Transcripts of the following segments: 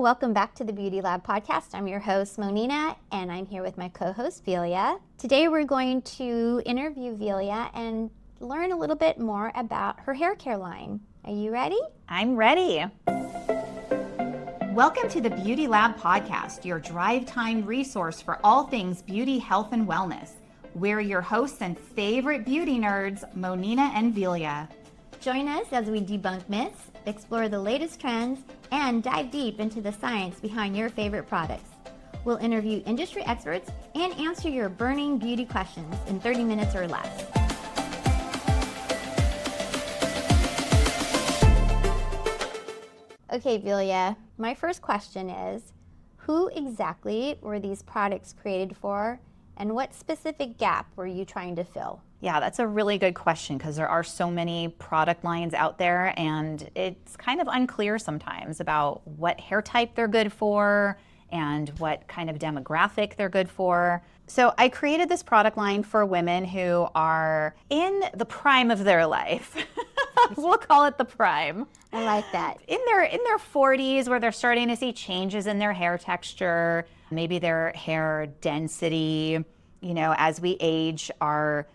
Welcome back to the Beauty Lab podcast. I'm your host, Monina, and I'm here with my co-host, Velia. Today we're going to interview Velia and learn a little bit more about her hair care line. Are you ready? I'm ready. Welcome to the Beauty Lab podcast, your drive time resource for all things beauty, health, and wellness. We're your hosts and favorite beauty nerds, Monina and Velia. Join us as we debunk myths, explore the latest trends, and dive deep into the science behind your favorite products. We'll interview industry experts and answer your burning beauty questions in 30 minutes or less. Okay, Velia, my first question is, who exactly were these products created for, and what specific gap were you trying to fill? Yeah, that's a really good question because there are so many product lines out there and it's kind of unclear sometimes about what hair type they're good for and what kind of demographic they're good for. So I created this product line for women who are in the prime of their life. We'll call it the prime. I like that. In their 40s, where they're starting to see changes in their hair texture, maybe their hair density. You know, as we age, our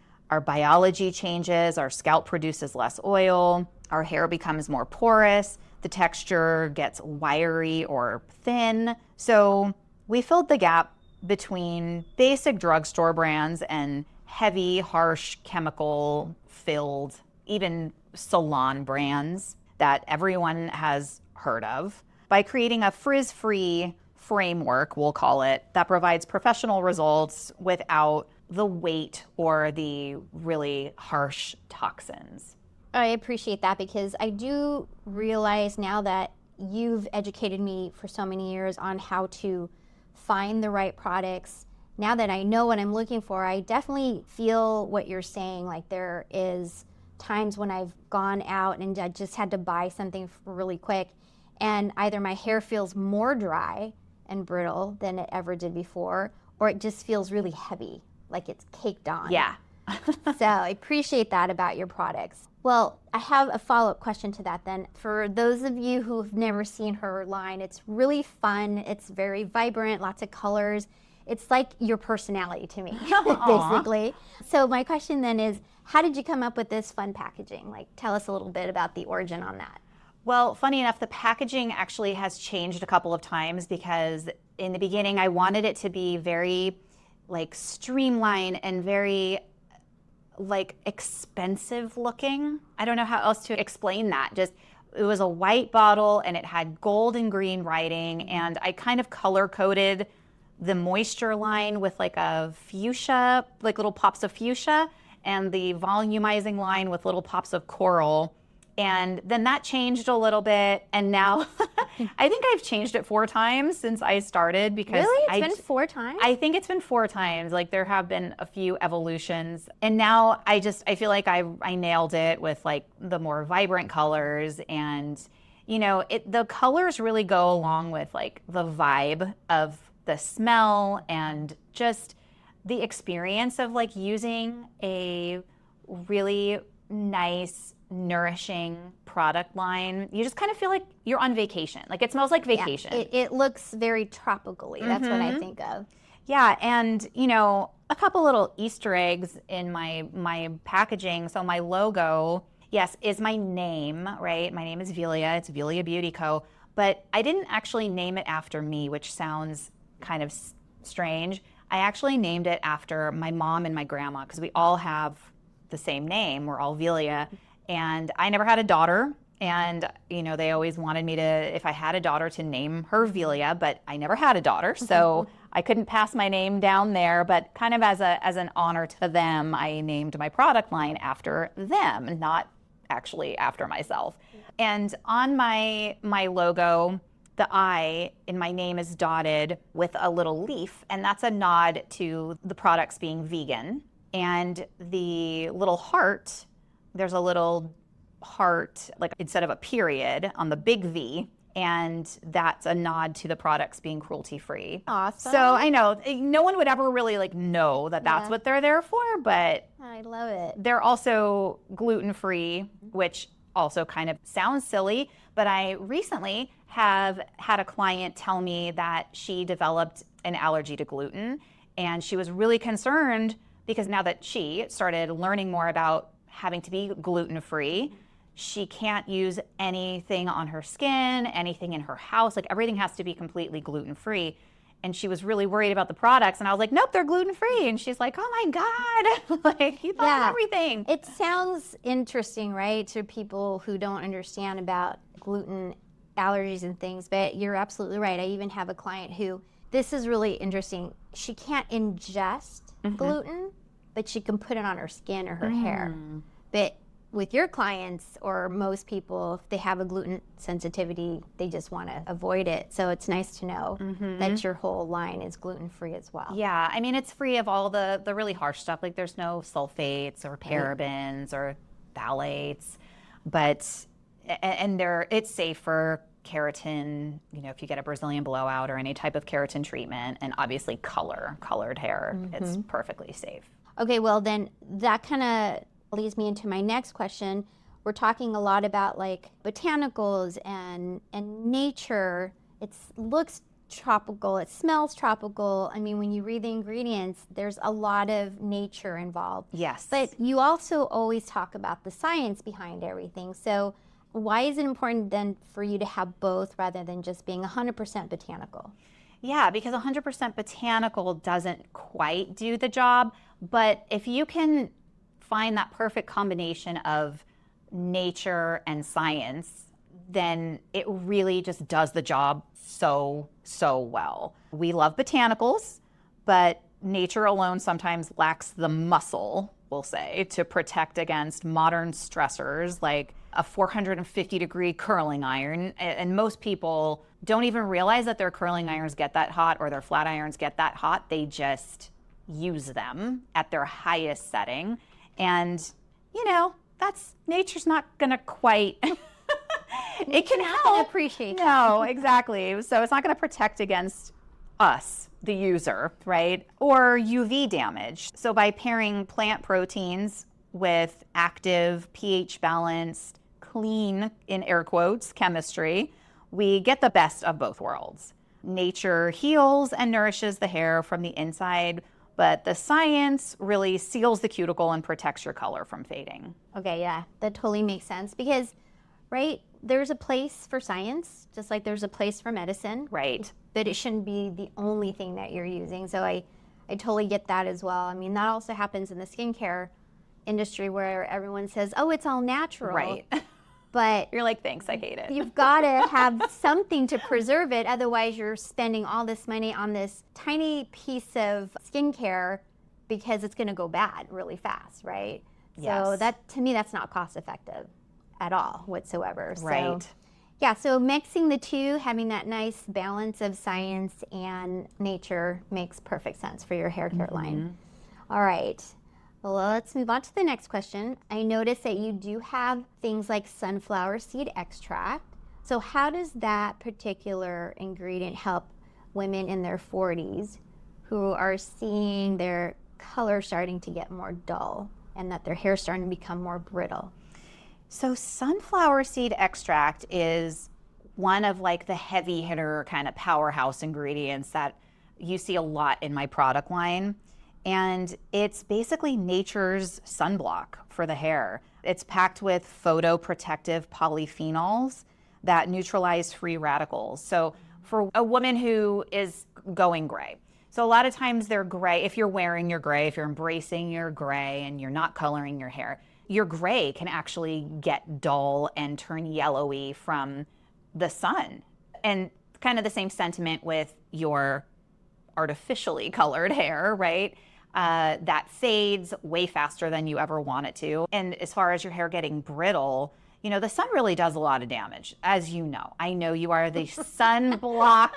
biology changes, our scalp produces less oil, our hair becomes more porous, the texture gets wiry or thin. So we filled the gap between basic drugstore brands and heavy, harsh, chemical-filled, even salon brands that everyone has heard of by creating a frizz-free framework, we'll call it, that provides professional results without the weight or the really harsh toxins. I appreciate that because I do realize now that you've educated me for so many years on how to find the right products. Now that I know what I'm looking for, I definitely feel what you're saying. Like there is times when I've gone out and I just had to buy something really quick and either my hair feels more dry and brittle than it ever did before, or it just feels really heavy, like it's caked on. Yeah. So I appreciate that about your products. Well, I have a follow-up question to that then. For those of you who've never seen her line, it's really fun. It's very vibrant, lots of colors. It's like your personality to me, basically. So my question then is, how did you come up with this fun packaging? Like, tell us a little bit about the origin on that. Well, funny enough, the packaging actually has changed a couple of times because in the beginning I wanted it to be very like streamlined and very like expensive looking. I don't know how else to explain that. Just it was a white bottle and it had gold and green writing, and I kind of color coded the moisture line with like a fuchsia, like little pops of fuchsia, and the volumizing line with little pops of coral. And then that changed a little bit, and now I think I've changed it 4 times since I started because Really? It's been 4 times? I think it's been 4 times. Like there have been a few evolutions, and now I feel like I nailed it with like the more vibrant colors, and you know, the colors really go along with like the vibe of the smell and just the experience of like using a really nice, nourishing product line. You just kind of feel like you're on vacation. Like it smells like vacation. Yeah, it looks very tropically. That's what I think of. Yeah, and you know, a couple little Easter eggs in my packaging. So my logo, yes, is my name, right? My name is Velia. It's Velia Beauty Co. But I didn't actually name it after me, which sounds kind of strange. I actually named it after my mom and my grandma because we all have the same name. We're all Velia. And I never had a daughter, and you know, they always wanted me to, if I had a daughter, to name her Velia, but I never had a daughter, so I couldn't pass my name down there. But kind of as an honor to them, I named my product line after them, not actually after myself. And on my logo, the I in my name is dotted with a little leaf, and that's a nod to the products being vegan. And the little heart, there's a little heart, like instead of a period on the big V, and that's a nod to the products being cruelty-free. Awesome. So I know no one would ever really like know that that's what they're there for, but I love it. they're also gluten-free, which also kind of sounds silly, but I recently have had a client tell me that she developed an allergy to gluten, and she was really concerned because now that she started learning more about having to be gluten-free, she can't use anything on her skin, anything in her house, like everything has to be completely gluten-free. And she was really worried about the products, and I was like, nope, they're gluten-free. And she's like, oh my God, like you thought of everything. It sounds interesting, right, to people who don't understand about gluten allergies and things, but you're absolutely right. I even have a client who, this is really interesting. She can't ingest gluten, but she can put it on her skin or her hair. But with your clients or most people, if they have a gluten sensitivity, they just want to avoid it. So it's nice to know that your whole line is gluten-free as well. Yeah, I mean, it's free of all the really harsh stuff. Like there's no sulfates or parabens or phthalates, but, and it's safe for keratin, you know, if you get a Brazilian blowout or any type of keratin treatment, and obviously colored hair, it's perfectly safe. Okay, well then that kind of leads me into my next question. We're talking a lot about like botanicals and nature. It looks tropical, it smells tropical. I mean, when you read the ingredients, there's a lot of nature involved. Yes. But you also always talk about the science behind everything. So why is it important then for you to have both rather than just being 100% botanical? Yeah, because 100% botanical doesn't quite do the job. But if you can find that perfect combination of nature and science, then it really just does the job so well. We love botanicals, but nature alone sometimes lacks the muscle, we'll say, to protect against modern stressors like a 450-degree curling iron. And most people don't even realize that their curling irons get that hot or their flat irons get that hot. They just use them at their highest setting. And, you know, nature's not going to quite, it can help. Appreciate No, exactly. So it's not going to protect against us, the user, right? Or UV damage. So by pairing plant proteins with active, pH balanced, clean, in air quotes, chemistry, we get the best of both worlds. Nature heals and nourishes the hair from the inside, but the science really seals the cuticle and protects your color from fading. Okay, yeah, that totally makes sense because, right, there's a place for science, just like there's a place for medicine. Right. But it shouldn't be the only thing that you're using. So I totally get that as well. I mean, that also happens in the skincare industry where everyone says, oh, it's all natural. Right. But you're like, thanks, I hate it. You've got to have something to preserve it. Otherwise, you're spending all this money on this tiny piece of skincare because it's going to go bad really fast, right? Yes. So that, to me, that's not cost effective at all whatsoever. Right. So, yeah, so mixing the two, having that nice balance of science and nature makes perfect sense for your hair care line. All right. Well, let's move on to the next question. I noticed that you do have things like sunflower seed extract. So how does that particular ingredient help women in their 40s who are seeing their color starting to get more dull and that their hair starting to become more brittle? So sunflower seed extract is one of like the heavy hitter kind of powerhouse ingredients that you see a lot in my product line. And it's basically nature's sunblock for the hair. It's packed with photoprotective polyphenols that neutralize free radicals. So for a woman who is going gray, so a lot of times they're gray, if you're wearing your gray, if you're embracing your gray and you're not coloring your hair, your gray can actually get dull and turn yellowy from the sun. And kind of the same sentiment with your artificially colored hair, right? That fades way faster than you ever want it to. And as far as your hair getting brittle, you know, the sun really does a lot of damage, as you know. I know you are the sunblock,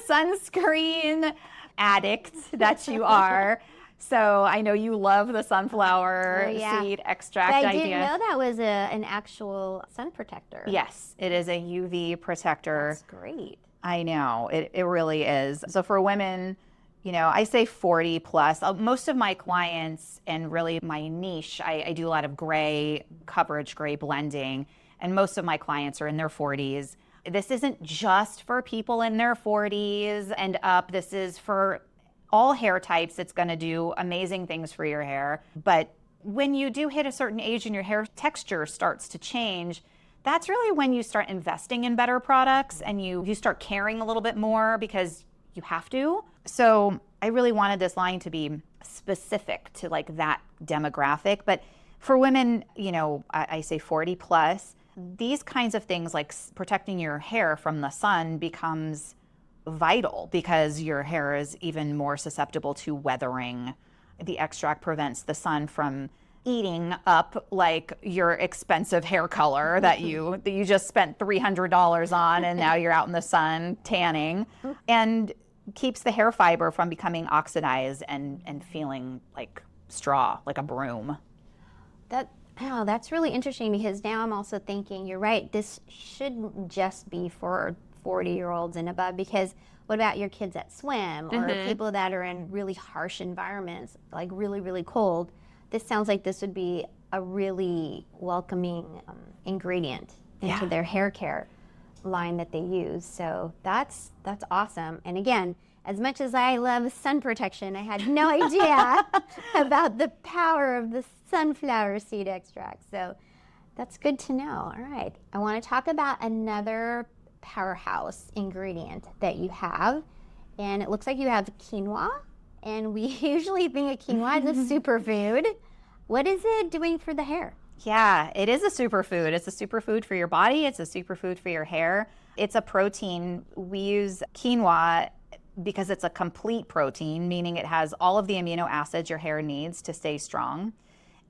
sunscreen addict that you are. So I know you love the sunflower seed extract idea. I didn't know that was an actual sun protector. Yes, it is a UV protector. That's great. I know, it really is. So for women, I say 40 plus. Most of my clients and really my niche, I do a lot of gray coverage, gray blending, and most of my clients are in their 40s. This isn't just for people in their 40s and up. This is for all hair types. It's going to do amazing things for your hair. But when you do hit a certain age and your hair texture starts to change, that's really when you start investing in better products and you start caring a little bit more because you have to. So I really wanted this line to be specific to like that demographic. But for women, I say 40 plus, these kinds of things like protecting your hair from the sun becomes vital because your hair is even more susceptible to weathering. The extract prevents the sun from eating up like your expensive hair color that you just spent $300 on and now you're out in the sun tanning, and keeps the hair fiber from becoming oxidized and feeling like straw, like a broom. That's really interesting because now I'm also thinking, you're right, this shouldn't just be for 40-year-olds and above, because what about your kids that swim or people that are in really harsh environments, like really, really cold? This sounds like this would be a really welcoming ingredient into their hair care line that they use. So that's awesome. And again, as much as I love sun protection, I had no idea about the power of the sunflower seed extract. So that's good to know. All right. I want to talk about another powerhouse ingredient that you have. And it looks like you have quinoa. And we usually think of quinoa as a superfood. What is it doing for the hair? Yeah, it is a superfood. It's a superfood for your body. It's a superfood for your hair. It's a protein. We use quinoa because it's a complete protein, meaning it has all of the amino acids your hair needs to stay strong.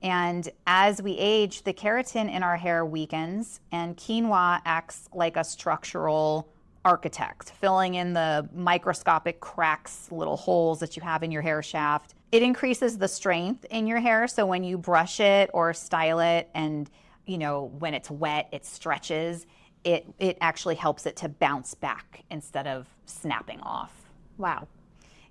And as we age, the keratin in our hair weakens, and quinoa acts like a structural architect, filling in the microscopic cracks, little holes that you have in your hair shaft. It increases the strength in your hair, so when you brush it or style it and, when it's wet, it stretches, it actually helps it to bounce back instead of snapping off. Wow.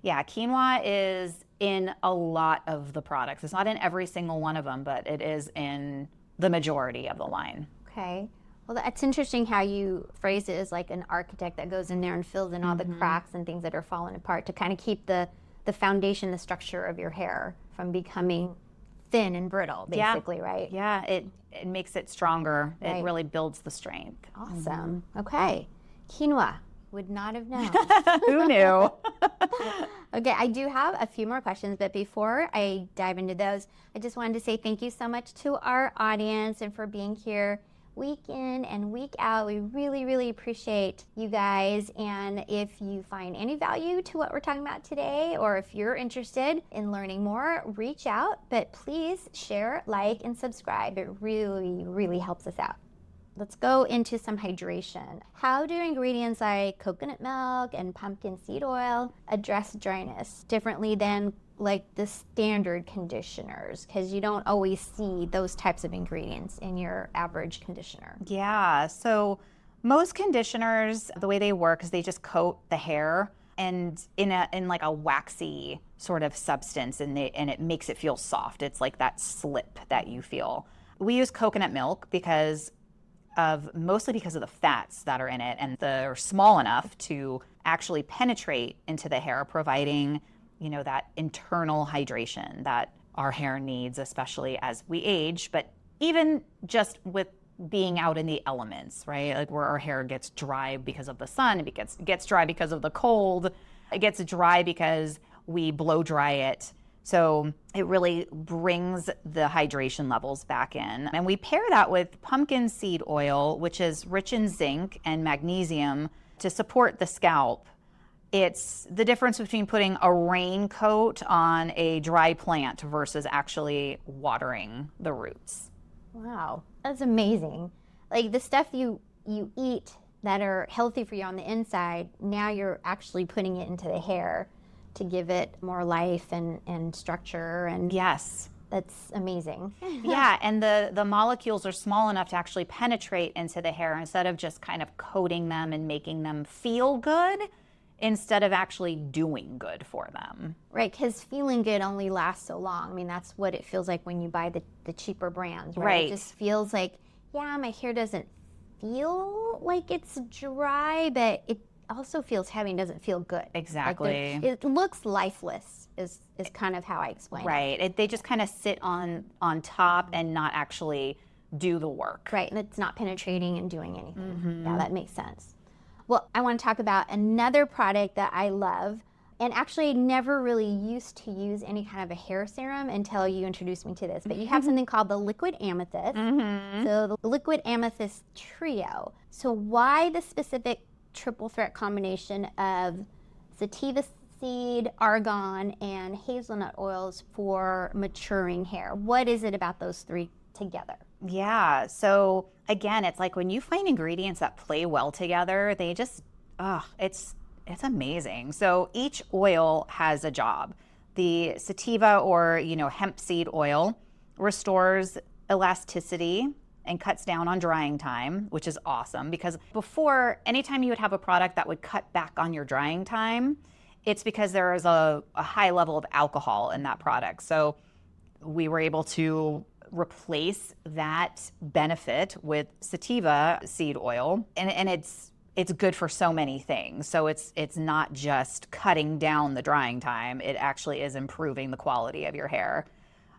Yeah, quinoa is in a lot of the products. It's not in every single one of them, but it is in the majority of the line. Okay. Well, that's interesting how you phrase it as like an architect that goes in there and fills in all the cracks and things that are falling apart to kind of keep the foundation, the structure of your hair from becoming thin and brittle, basically, right? Yeah, it makes it stronger. Right. It really builds the strength. Awesome. Okay. Quinoa. Would not have known. Who knew? Okay, I do have a few more questions, but before I dive into those, I just wanted to say thank you so much to our audience and for being here week in and week out. We really, really appreciate you guys. And if you find any value to what we're talking about today, or if you're interested in learning more, reach out. But please share, like, and subscribe. It really, really helps us out. Let's go into some hydration. How do ingredients like coconut milk and pumpkin seed oil address dryness differently than like the standard conditioners? Because you don't always see those types of ingredients in your average conditioner. Yeah, so most conditioners, the way they work is they just coat the hair and in like a waxy sort of substance, and it makes it feel soft. It's like that slip that you feel. We use coconut milk mostly because of the fats that are in it, and they're small enough to actually penetrate into the hair, providing, that internal hydration that our hair needs, especially as we age, but even just with being out in the elements, right? Like where our hair gets dry because of the sun, it gets dry because of the cold, it gets dry because we blow dry it. So it really brings the hydration levels back in. And we pair that with pumpkin seed oil, which is rich in zinc and magnesium to support the scalp. It's the difference between putting a raincoat on a dry plant versus actually watering the roots. Wow, that's amazing. Like the stuff you eat that are healthy for you on the inside, now you're actually putting it into the hair to give it more life and structure. And yes, that's amazing. Yeah, and the molecules are small enough to actually penetrate into the hair instead of just kind of coating them and making them feel good. instead of actually doing good for them. Right, because feeling good only lasts so long. I mean, that's what it feels like when you buy the cheaper brands, right? Right. It just feels like, yeah, my hair doesn't feel like it's dry, but it also feels heavy and doesn't feel good. Exactly. Like it looks lifeless is kind of how I explain it. Right. They just kind of sit on top and not actually do the work. Right, and it's not penetrating and doing anything. Yeah, that makes sense. Well, I want to talk about another product that I love, and actually never really used to use any kind of a hair serum until you introduced me to this. But you have something called the Liquid Amethyst. So the Liquid Amethyst Trio. So why the specific triple threat combination of sativa seed, argan, and hazelnut oils for maturing hair? What is it about those three together? Yeah. So again, it's like when you find ingredients that play well together, they just, it's amazing. So each oil has a job. The sativa or, hemp seed oil restores elasticity and cuts down on drying time, which is awesome because before, anytime you would have a product that would cut back on your drying time, it's because there is a high level of alcohol in that product. So we were able to replace that benefit with sativa seed oil, and it's good for so many things. So it's not just cutting down the drying time, it actually is improving the quality of your hair.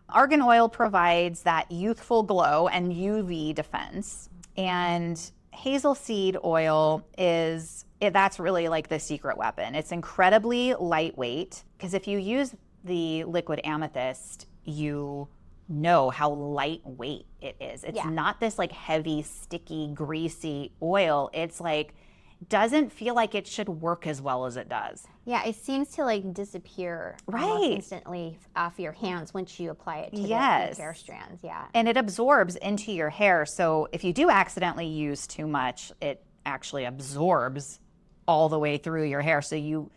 Argan oil provides that youthful glow and UV defense, and hazel seed oil that's really like the secret weapon. It's incredibly lightweight because if you use the liquid amethyst, you know how lightweight it is. It's not this like heavy, sticky, greasy oil. It's like doesn't feel like it should work as well as it does. Yeah, it seems to like disappear almost instantly off your hands once you apply it to the hair strands. Yeah. And it absorbs into your hair. So if you do accidentally use too much, it actually absorbs all the way through your hair. So you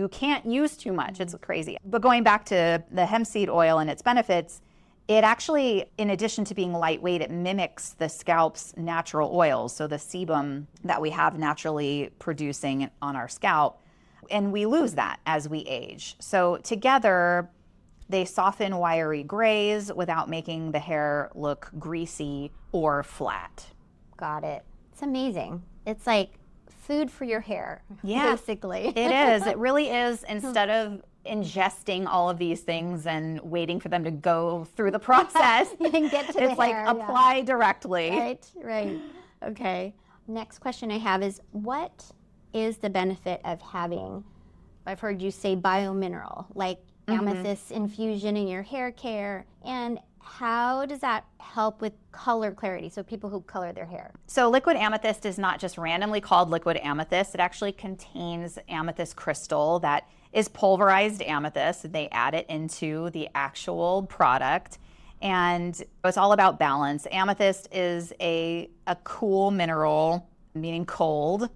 can't use too much. It's crazy. But going back to the hemp seed oil and its benefits, it actually, in addition to being lightweight, it mimics the scalp's natural oils, so the sebum that we have naturally producing on our scalp, and we lose that as we age. So together, they soften wiry grays without making the hair look greasy or flat. Got it. It's amazing. It's like food for your hair, basically. It is. It really is. Instead of ingesting all of these things and waiting for them to go through the process, you can get to it's like apply directly. Right. Okay. Next question I have is, what is the benefit of having, I've heard you say biomineral, like amethyst infusion in your hair care, and how does that help with color clarity? So people who color their hair. So liquid amethyst is not just randomly called liquid amethyst. It actually contains amethyst crystal that is pulverized amethyst. They add it into the actual product, and it's all about balance. Amethyst is a cool mineral, meaning cold,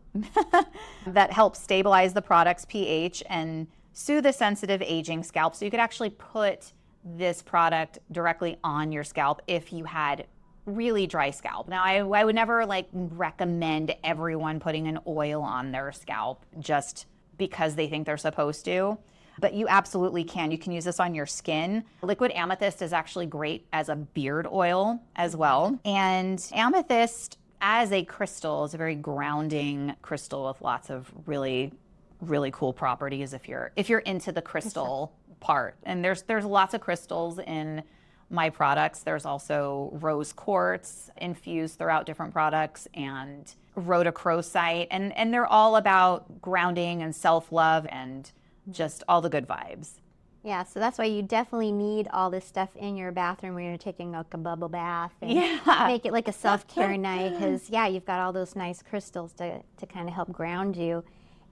that helps stabilize the product's pH and soothe the sensitive aging scalp. So you could actually put this product directly on your scalp if you had really dry scalp. Now, I would never recommend everyone putting an oil on their scalp just because they think they're supposed to, but you absolutely can. You can use this on your skin. Liquid amethyst is actually great as a beard oil as well. And amethyst as a crystal is a very grounding crystal with lots of really, really cool properties if you're into the crystal part. And there's lots of crystals in my products. There's also rose quartz infused throughout different products, and rhodochrosite, and they're all about grounding and self-love and just all the good vibes. Yeah, so that's why you definitely need all this stuff in your bathroom when you're taking like a bubble bath and make it like a self-care night, because you've got all those nice crystals to kind of help ground you.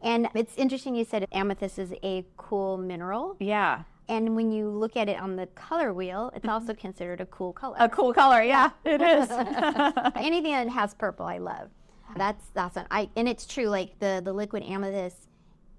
And it's interesting you said amethyst is a cool mineral. Yeah. And when you look at it on the color wheel, it's also considered a cool color. A cool color, yeah, it is. Anything that has purple, I love. That's awesome. And it's true, like the liquid amethyst,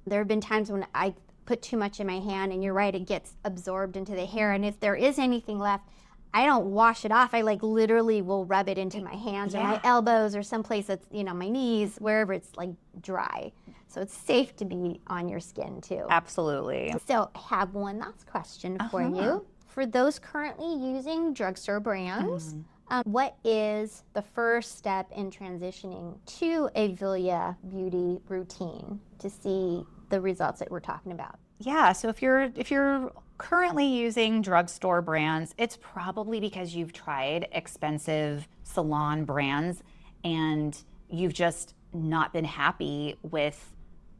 there have been times when I put too much in my hand, and you're right, it gets absorbed into the hair. And if there is anything left, I don't wash it off. I like literally will rub it into my hands or my elbows or someplace that's, you know, my knees, wherever it's like dry. So it's safe to be on your skin too. Absolutely. So I have one last question for you. For those currently using drugstore brands, what is the first step in transitioning to a Velia beauty routine to see the results that we're talking about? Yeah, so if you're currently using drugstore brands, it's probably because you've tried expensive salon brands and you've just not been happy with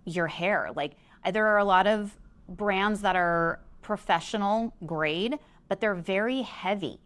your hair. Like, there are a lot of brands that are professional grade, but they're very heavy.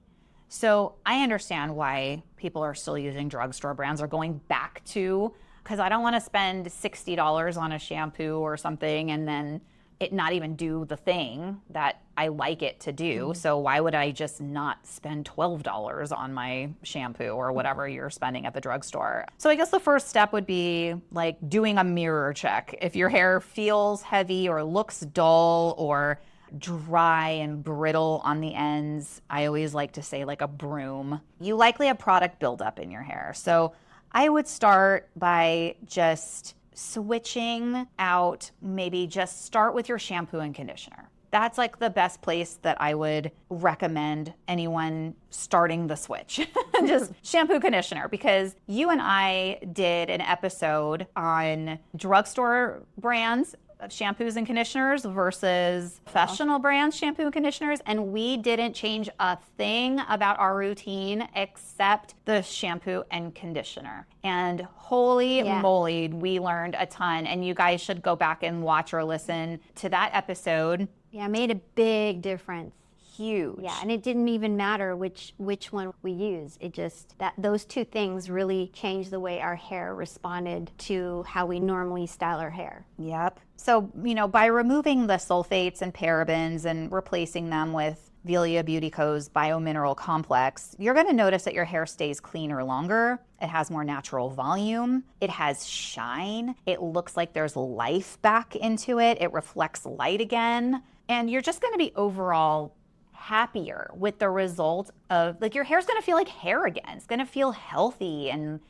So I understand why people are still using drugstore brands or going back to, because I don't want to spend $60 on a shampoo or something and then it not even do the thing that I like it to do. So why would I just not spend $12 on my shampoo or whatever you're spending at the drugstore? So I guess the first step would be like doing a mirror check. If your hair feels heavy or looks dull or dry and brittle on the ends, I always like to say like a broom, you likely have product buildup in your hair. So I would start by just switching out, maybe just start with your shampoo and conditioner. That's like the best place that I would recommend anyone starting the switch. Just shampoo, conditioner, because you and I did an episode on drugstore brands of shampoos and conditioners versus professional brands shampoo and conditioners, and we didn't change a thing about our routine except the shampoo and conditioner. And holy moly, we learned a ton, and you guys should go back and watch or listen to that episode. Yeah, it made a big difference. Huge. Yeah, and it didn't even matter which one we used. It just, that those two things really changed the way our hair responded to how we normally style our hair. Yep. So, you know, by removing the sulfates and parabens and replacing them with Velia Beauty Co.'s Biomineral Complex, you're going to notice that your hair stays cleaner longer. It has more natural volume. It has shine. It looks like there's life back into it. It reflects light again. And you're just going to be overall happier with the result of, like, your hair's going to feel like hair again. It's going to feel healthy and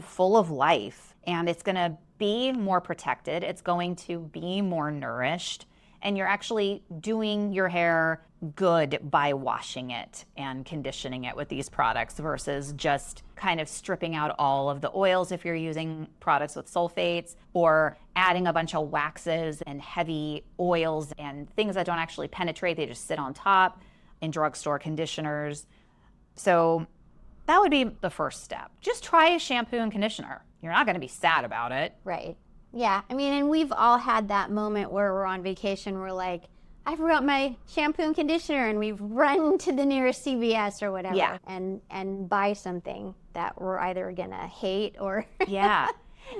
full of life. And it's going to be more protected. It's going to be more nourished. And you're actually doing your hair good by washing it and conditioning it with these products versus just kind of stripping out all of the oils if you're using products with sulfates, or adding a bunch of waxes and heavy oils and things that don't actually penetrate. They just sit on top in drugstore conditioners. So that would be the first step. Just try a shampoo and conditioner. You're not going to be sad about it. Right. Yeah. I mean, and we've all had that moment where we're on vacation. We're like, I forgot my shampoo and conditioner, and we've run to the nearest CVS or whatever and buy something that we're either going to hate or... Yeah.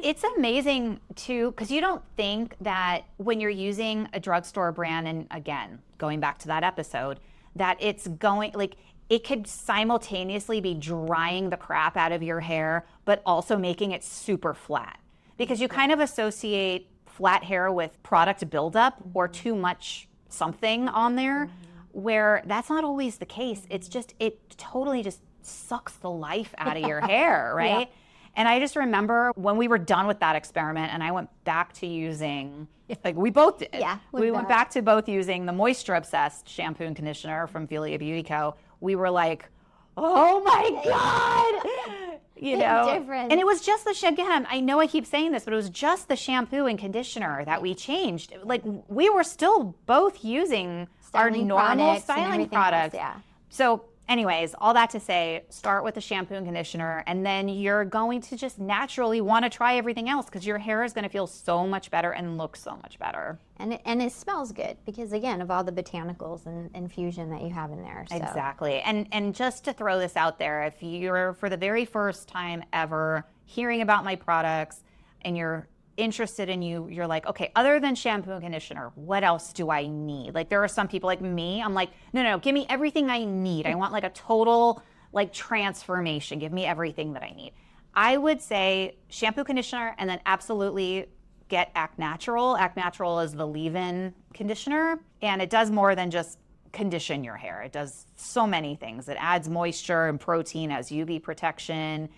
It's amazing too, because you don't think that when you're using a drugstore brand, and again, going back to that episode, that it's going, like, it could simultaneously be drying the crap out of your hair, but also making it super flat. Because you kind of associate flat hair with product buildup or too much something on there, where that's not always the case. It's just, it totally just sucks the life out of your hair, right? Yeah. And I just remember when we were done with that experiment and I went back to using, like we both did. Yeah. We went back to both using the Moisture Obsessed shampoo and conditioner from Velia Beauty Co. We were like, oh my God. You know, difference. And it was just the, again, I know I keep saying this, but it was just the shampoo and conditioner that we changed. Like, we were still both using styling our normal styling products. Yeah. So anyways, all that to say, start with the shampoo and conditioner, and then you're going to just naturally want to try everything else because your hair is going to feel so much better and look so much better. And it smells good because, again, of all the botanicals and infusion that you have in there. So. Exactly. And just to throw this out there, if you're for the very first time ever hearing about my products and you're interested in you're like, okay, other than shampoo and conditioner, what else do I need? Like, there are some people like me, I'm like, no, give me everything I need. I want like a total like transformation. Give me everything that I need. I would say shampoo, conditioner, and then absolutely get Act Natural. Act Natural is the leave-in conditioner, and it does more than just condition your hair. It does so many things. It adds moisture and protein, as UV protection.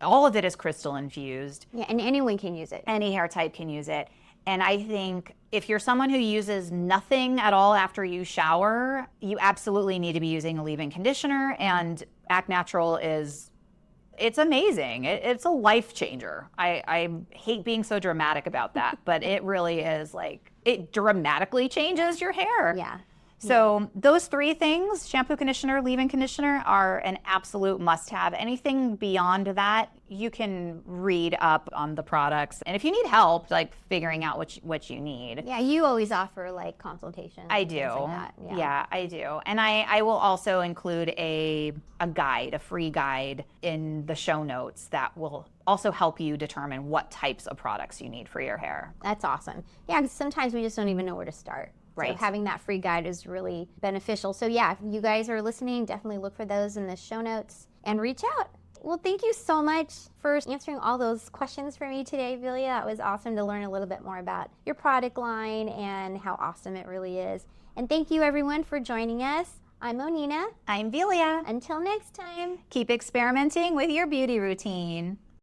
All of it is crystal infused. Yeah, and anyone can use it. Any hair type can use it. And I think if you're someone who uses nothing at all after you shower, you absolutely need to be using a leave-in conditioner. And Act Natural it's amazing. It's a life changer. I hate being so dramatic about that, but it really is. Like, it dramatically changes your hair. Yeah. So those three things, shampoo, conditioner, leave-in conditioner, are an absolute must-have. Anything beyond that, you can read up on the products. And if you need help, like figuring out what you need. Yeah, you always offer like consultations. I do. Like that. Yeah, I do. And I will also include a guide, a free guide in the show notes that will also help you determine what types of products you need for your hair. That's awesome. Yeah, 'cause sometimes we just don't even know where to start. Right. So having that free guide is really beneficial. So yeah, if you guys are listening, definitely look for those in the show notes and reach out. Well, thank you so much for answering all those questions for me today, Velia. That was awesome to learn a little bit more about your product line and how awesome it really is. And thank you everyone for joining us. I'm Monina. I'm Velia. Until next time. Keep experimenting with your beauty routine.